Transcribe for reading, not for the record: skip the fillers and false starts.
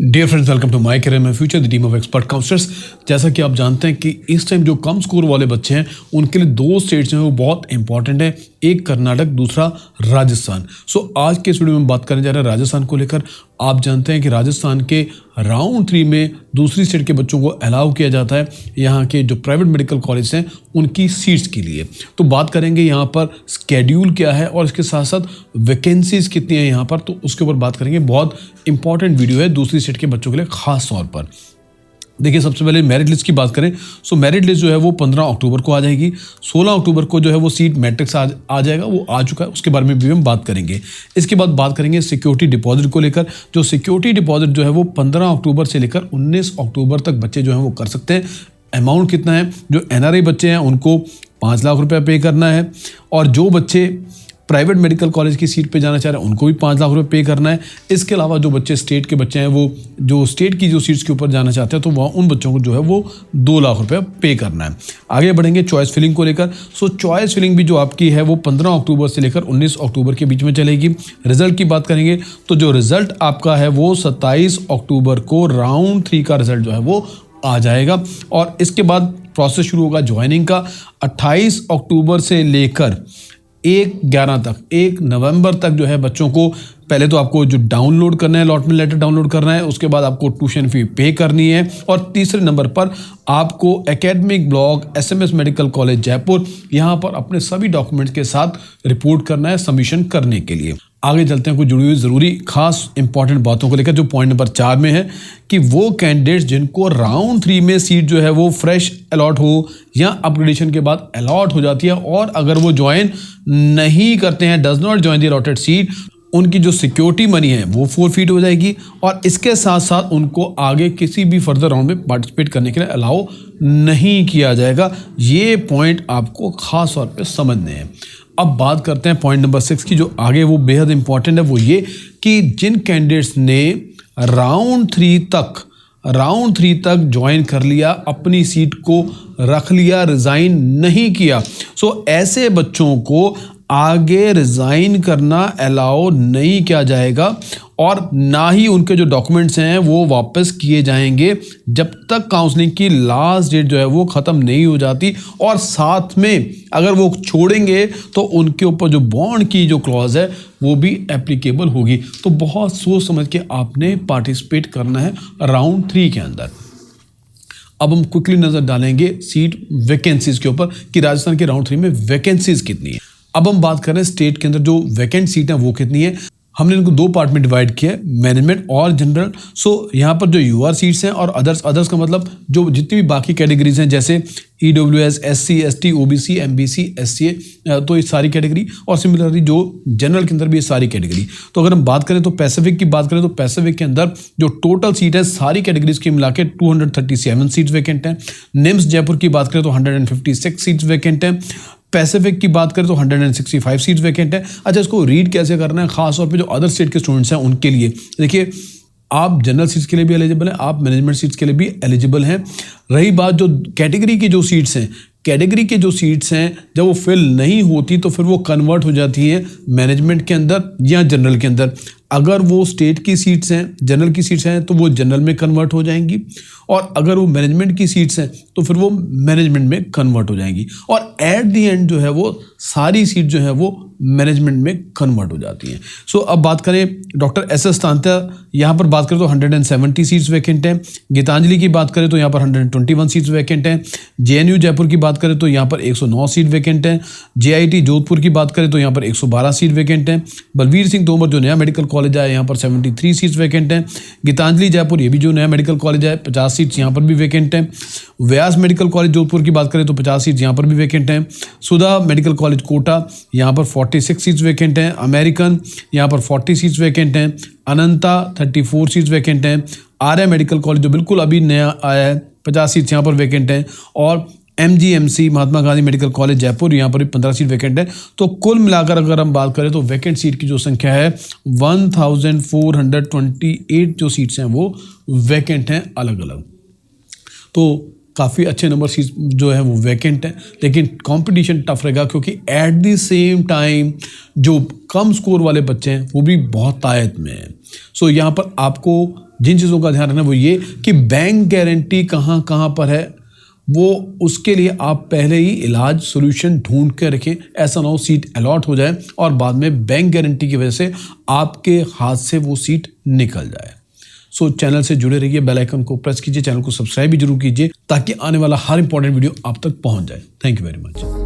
Dear friends, welcome to my career my future, the team of expert counsellors. जैसा कि आप जानते हैं कि इस टाइम जो कम स्कोर वाले बच्चे हैं उनके लिए दो स्टेट्स हैं वो बहुत इंपॉर्टेंट है, एक कर्नाटक, दूसरा राजस्थान। आज के इस वीडियो में बात करने जा रहे हैं राजस्थान को लेकर। आप जानते हैं कि राजस्थान के राउंड 3 में दूसरी स्टेट के बच्चों को अलाउ किया जाता है यहाँ के जो प्राइवेट मेडिकल कॉलेज हैं उनकी सीट्स के लिए। तो बात करेंगे यहाँ पर स्केड्यूल क्या है और इसके साथ साथ वैकेंसीज कितनी है यहाँ पर, तो उसके ऊपर बात करेंगे। बहुत इंपॉर्टेंट वीडियो है दूसरी स्टेट के बच्चों के लिए खास तौर पर। देखिए, सबसे पहले मेरिट लिस्ट की बात करें। मेरिट लिस्ट जो है वो 15 अक्टूबर को आ जाएगी। 16 अक्टूबर को जो है वो सीट मैट्रिक्स आ जाएगा, वो आ चुका है, उसके बारे में भी हम बात करेंगे। इसके बाद बात करेंगे सिक्योरिटी डिपॉजिट को लेकर। जो सिक्योरिटी डिपॉजिट जो है वो 15 अक्टूबर से लेकर 19 अक्टूबर तक बच्चे जो हैं वो कर सकते हैं। अमाउंट कितना है? जो एनआरआई बच्चे हैं उनको 5 लाख रुपये पे करना है, और जो बच्चे प्राइवेट मेडिकल कॉलेज की सीट पे जाना चाह रहे हैं उनको भी 5 लाख रुपये पे करना है। इसके अलावा जो बच्चे स्टेट के बच्चे हैं वो जो स्टेट की जो सीट्स के ऊपर जाना चाहते हैं तो वहाँ उन बच्चों को जो है वो 2 लाख रुपये पे करना है। आगे बढ़ेंगे चॉइस फिलिंग को लेकर। चॉइस फिलिंग भी जो आपकी है वो 15 अक्टूबर से लेकर 19 अक्टूबर के बीच में चलेगी। रिजल्ट की बात करेंगे तो जो रिजल्ट आपका है वो 27 अक्टूबर को राउंड 3 का रिजल्ट जो है वो आ जाएगा। और इसके बाद प्रोसेस शुरू होगा ज्वाइनिंग का। 28 अक्टूबर से लेकर 1 नवंबर तक जो है बच्चों को पहले तो आपको जो डाउनलोड करना है, अलॉटमेंट लेटर डाउनलोड करना है, उसके बाद आपको ट्यूशन फी पे करनी है, और तीसरे नंबर पर आपको academic block SMS medical college Jaipur यहाँ पर अपने सभी डॉक्यूमेंट्स के साथ रिपोर्ट करना है सबमिशन करने के लिए। आगे चलते हैं कुछ जुड़ी हुई ज़रूरी खास इंपॉर्टेंट बातों को लेकर। जो पॉइंट नंबर 4 में है कि वो कैंडिडेट्स जिनको राउंड 3 में सीट जो है वो फ्रेश अलॉट हो या अपग्रेडेशन के बाद अलॉट हो जाती है, और अगर वो ज्वाइन नहीं करते हैं, does not join the allotted seat, उनकी जो सिक्योरिटी मनी है वो फोरफीट हो जाएगी, और इसके साथ साथ उनको आगे किसी भी फर्दर राउंड में पार्टिसिपेट करने के लिए अलाउ नहीं किया जाएगा। ये पॉइंट आपको खास तौर पे समझने हैं। अब बात करते हैं पॉइंट नंबर 6 की, जो आगे वो बेहद इंपॉर्टेंट है। वो ये कि जिन कैंडिडेट्स ने राउंड 3 तक ज्वाइन कर लिया, अपनी सीट को रख लिया, रिज़ाइन नहीं किया, ऐसे बच्चों को आगे रिज़ाइन करना अलाउ नहीं किया जाएगा, और ना ही उनके जो डॉक्यूमेंट्स हैं वो वापस किए जाएंगे जब तक काउंसलिंग की लास्ट डेट जो है वो ख़त्म नहीं हो जाती। और साथ में अगर वो छोड़ेंगे तो उनके ऊपर जो बॉन्ड की जो क्लॉज है वो भी एप्लीकेबल होगी। तो बहुत सोच समझ के आपने पार्टिसिपेट करना है राउंड 3 के अंदर। अब हम क्विकली नज़र डालेंगे सीट वैकेंसीज के ऊपर कि राजस्थान के राउंड 3 में वैकेंसीज कितनी है। अब हम बात करें स्टेट के अंदर जो वैकेंट सीट है वो कितनी है। हमने इनको 2 पार्ट में डिवाइड किया है, मैनेजमेंट और जनरल। यहाँ पर जो यूआर सीट्स हैं और अदर्स का मतलब जो जितनी भी बाकी कैटेगरीज हैं, जैसे EWS, SC, ST, OBC, MBC, SCA, तो ये सारी कैटेगरी, और सिमिलरली जो जनरल के अंदर भी ये सारी कैटेगरी। तो अगर हम बात करें तो पैसिफिक की बात करें तो पैसिफिक के अंदर जो टोटल सीट है सारी कैटेगरीज के मिला के 237 सीट्स वैकेंट हैं। निम्स जयपुर की बात करें तो 156 सीट्स वैकेंट हैं। पैसिफिक की बात करें तो 165 सीट्स वैकेंट है। अच्छा, इसको रीड कैसे करना है खास तौर पे जो अदर स्टेट के स्टूडेंट्स हैं उनके लिए। देखिए, आप जनरल सीट्स के लिए भी एलिजिबल हैं, आप मैनेजमेंट सीट्स के लिए भी एलिजिबल हैं। रही बात जो कैटेगरी की जो सीट्स हैं, कैटेगरी के जो सीट्स हैं जब वो फिल नहीं होती तो फिर वो कन्वर्ट हो जाती है मैनेजमेंट के अंदर या जनरल के अंदर। अगर वो स्टेट की सीट्स हैं, जनरल की सीट्स हैं, तो वो जनरल में कन्वर्ट हो जाएंगी, और अगर वो मैनेजमेंट की सीट्स हैं तो फिर वो मैनेजमेंट में कन्वर्ट हो जाएंगी, और एट द एंड जो है वो सारी सीट जो है वो मैनेजमेंट में कन्वर्ट हो जाती हैं। अब बात करें डॉक्टर एस.एस. तांत्या, यहाँ पर बात करें तो 170 सीट्स वैकेंट हैं। गीतांजलि की बात करें तो यहाँ पर 121 सीट्स वैकेंट हैं। जेएनयू जयपुर की बात करें तो यहाँ पर 109 सीट वैकेंट हैं। जेआईटी जोधपुर की बात करें तो यहाँ पर 112 सीट वैकेंट हैं। बलवीर सिंह तोमर जो नया मेडिकल कॉलेज आया यहाँ पर 73 सीट्स वैकेंट हैं। गीतांजलि जयपुर, ये भी जो नया मेडिकल कॉलेज है, 50 सीट्स यहाँ पर भी वैकेंट हैं। व्यास मेडिकल कॉलेज जोधपुर की बात करें तो 50 सीट्स यहाँ पर भी वैकेंट हैं। सुधा मेडिकल कॉलेज कोटा, यहाँ पर 46 सीट्स वैकेंट हैं। अमेरिकन, यहाँ पर 40 सीट्स वैकेंट हैं। अनंता 34 सीट्स वैकेंट हैं। आर्य मेडिकल कॉलेज जो बिल्कुल अभी नया आया है, 50 सीट्स यहाँ पर वैकेंट हैं। और MGMC Mahatma Gandhi medical college Jaipur, यहाँ पर भी 15 सीट वैकेंट है। तो कुल मिलाकर अगर हम बात करें तो वैकेंट सीट की जो संख्या है 1428 जो सीट्स हैं वो वैकेंट हैं अलग अलग। तो काफ़ी अच्छे नंबर सीट जो है वो वैकेंट है, लेकिन कंपटीशन टफ रहेगा क्योंकि एट द सेम टाइम जो कम स्कोर वाले बच्चे हैं वो भी बहुत तायत में हैं। यहाँ पर आपको जिन चीज़ों का ध्यान रखना वो ये कि बैंक गारंटी कहाँ कहाँ पर है, वो उसके लिए आप पहले ही इलाज सॉल्यूशन ढूंढ के रखें। ऐसा ना हो सीट अलॉट हो जाए और बाद में बैंक गारंटी की वजह से आपके हाथ से वो सीट निकल जाए। सो चैनल से जुड़े रहिए, बेल आइकन को प्रेस कीजिए, चैनल को सब्सक्राइब भी जरूर कीजिए ताकि आने वाला हर इंपॉर्टेंट वीडियो आप तक पहुंच जाए। Thank you very much.